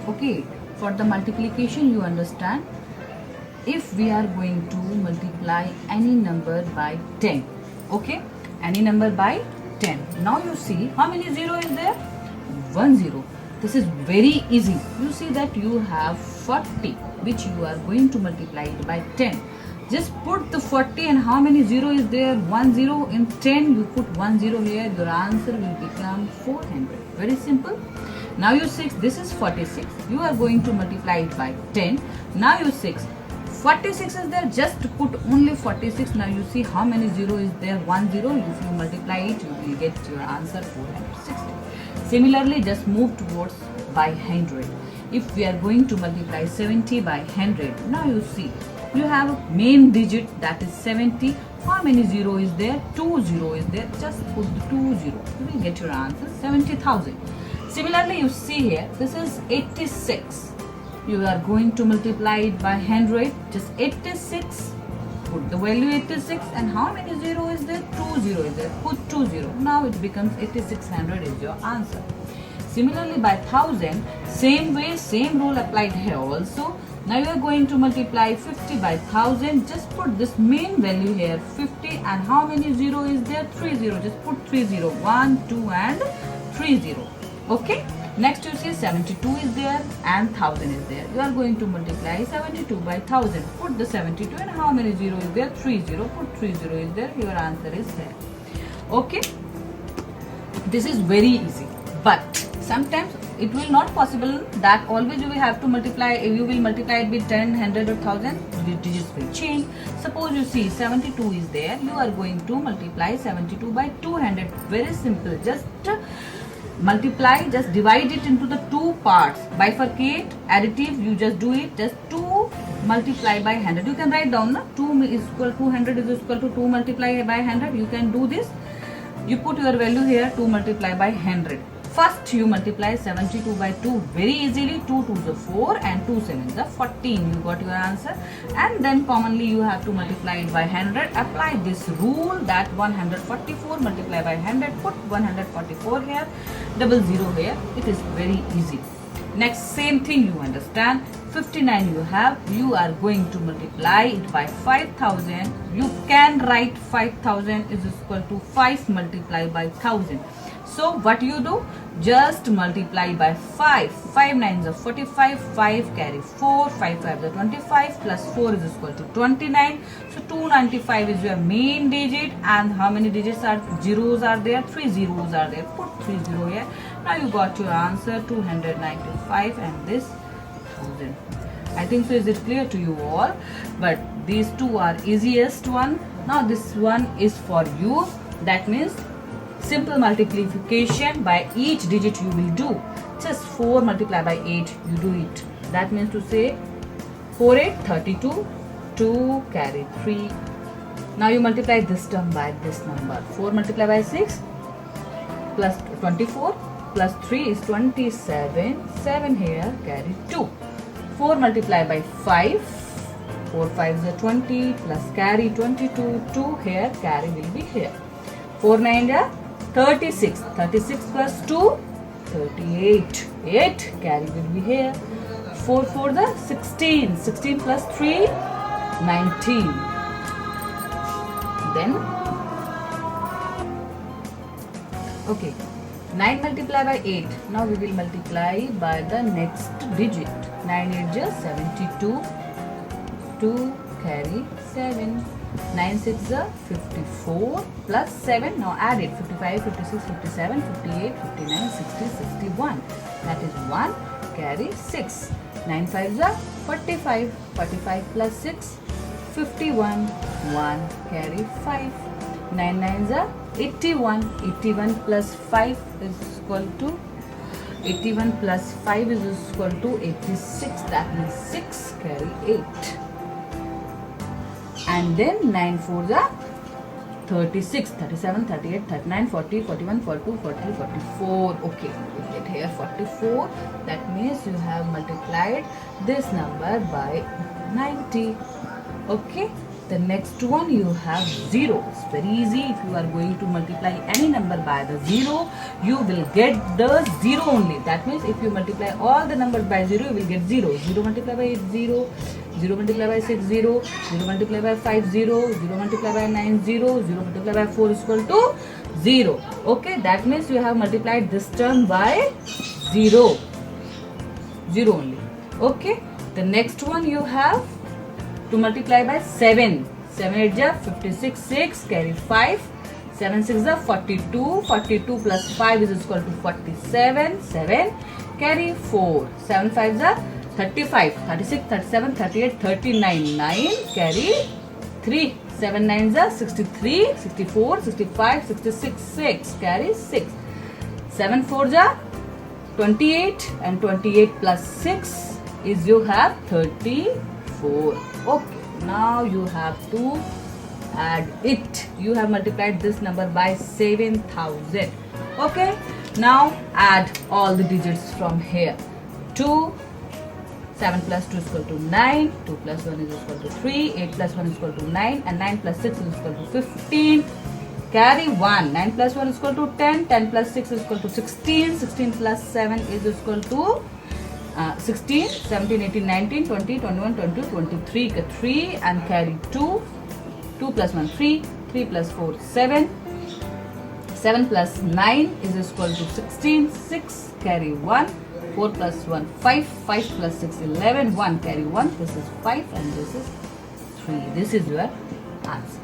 Okay, for the multiplication you understand, if we are going to multiply any number by 10, okay, any number by 10. Now you see how many zero is there? 1 0. This is very easy. You see that you have 40 which you are going to multiply it by 10. Just put the 40 and how many zero is there? 1 0. In 10 you put 1 0 here, your answer will become 400. Very simple. Now you 6, this is 46. You are going to multiply it by 10. Now you 6. 46 is there, just put only 46. Now you see how many 0 is there? 1 0. If you multiply it, you will get your answer 460. Similarly, just move towards by 100. If we are going to multiply 70 by 100, now you see you have a main digit, that is 70. How many 0 is there? 2 0 is there. Just put the 2 0. You will get your answer 70,000. Similarly, you see here, this is 86. You are going to multiply it by 100. Just 86. Put the value 86 and how many 0 is there? 2 0 is there. Put 2 0. Now it becomes 8600 is your answer. Similarly, by 1000, same way, same rule applied here also. Now you are going to multiply 50 by 1000. Just put this main value here 50 and how many 0 is there? 3 0. Just put 3 0. 1, 2 and 3 0. Okay. Next you see 72 is there and 1000 is there. You are going to multiply 72 by 1000. Put the 72 and how many 0 is there? 3 0. Put 3 0 is there. Your answer is there. Okay. This is very easy. But sometimes it will not possible that always you will have to multiply. You will multiply it with 10, 100 or 1000. The digits will change. Suppose you see 72 is there. You are going to multiply 72 by 200. Very simple. Just multiply, just divide it into the two parts, bifurcate, additive, you just do it, just 2 multiply by 100. You can write down, 2 is equal to 100 is equal to 2 multiply by 100. You can do this. You put your value here, 2 multiply by 100. First you multiply 72 by 2 very easily. 2 2s are 4 and 2 7s are 14. You got your answer. And then commonly you have to multiply it by 100. Apply this rule that 144 multiply by 100. Put 144 here, double 0 here. It is very easy. Next same thing you understand. 59 you have. You are going to multiply it by 5000. You can write 5000 is equal to 5 multiply by 1000. So what you do? Just multiply by 5. 5 9s are 45. 5 carry 4. 5 5s are 25. Plus 4 is equal to 29. So 295 is your main digit. And how many digits are zeros are there? 3 zeros are there. Put 3 0 here. Now you got your answer 295 and this 1000. I think so. Is it clear to you all? But these two are easiest one. Now this one is for you. That means simple multiplication by each digit you will do. Just 4 multiply by 8 you do it. That means to say 4 8 32. 2 carry 3. Now you multiply this term by this number. 4 multiply by 6 plus 24 plus 3 is 27. 7 here carry 2. 4 multiply by 5. 4 5s are 20 plus carry 22. 2 here carry will be here. 4 9 are 36. 36 plus 2 38. 8 carry will be here. 4 4 the 16. 16 plus 3 19. Then okay, 9 multiply by 8. Now we will multiply by the next digit. 9 8 is 72. 2 carry 7. 9 6 is 54 plus 7. Now add it. 55 56 57 58 59 60 61. That is 1 carry 6. 9 5 is 45. 45 plus 6 51. 1 carry 5. 9 9 is 81. 81 plus 5 is equal to 81 plus 5 is equal to 86. That means 6 carry 8. And then 9 4s are 36, 37, 38, 39, 40, 41, 42, 43, 44. Okay, you get here 44. That means you have multiplied this number by 90. Okay, The next one you have 0. It's very easy. If you are going to multiply any number by the 0, you will get the 0 only. That means if you multiply all the numbers by 0, you will get 0. 0 multiplied by 8, 0. 0 multiplied by 6, 0. 0 multiplied by 5, 0. 0 multiplied by 9, 0. 0 multiplied by 4 is equal to 0. Okay, that means you have multiplied this term by 0. 0 only. Okay, the next one you have to multiply by 7. 7 8 ja 56, 6, carry 5. 7 6 ja 42. 42 plus 5 is equal to 47. 7, carry 4. 7 5 ja 35. 36, 37, 38, 39. 9, carry 3. 7 9 ja 63, 64, 65, 66, 6, carry 6. 7 4 ja 28 and 28 plus 6 is you have 34. Okay, now you have to add it. You have multiplied this number by 7,000. Okay, now add all the digits from here. 2, 7 plus 2 is equal to 9, 2 plus 1 is equal to 3, 8 plus 1 is equal to 9, and 9 plus 6 is equal to 15. Carry 1. 9 plus 1 is equal to 10, 10 plus 6 is equal to 16, 16 plus 7 is equal to 16, 17, 18, 19, 20, 21, 22, 23, 3, and carry 2. 2 plus 1, 3, 3 plus 4, 7. 7 plus 9 is equal to 16, 6, carry 1. 4 plus 1, 5, 5 plus 6, 11, 1, carry 1. This is 5 and this is 3. This is your answer.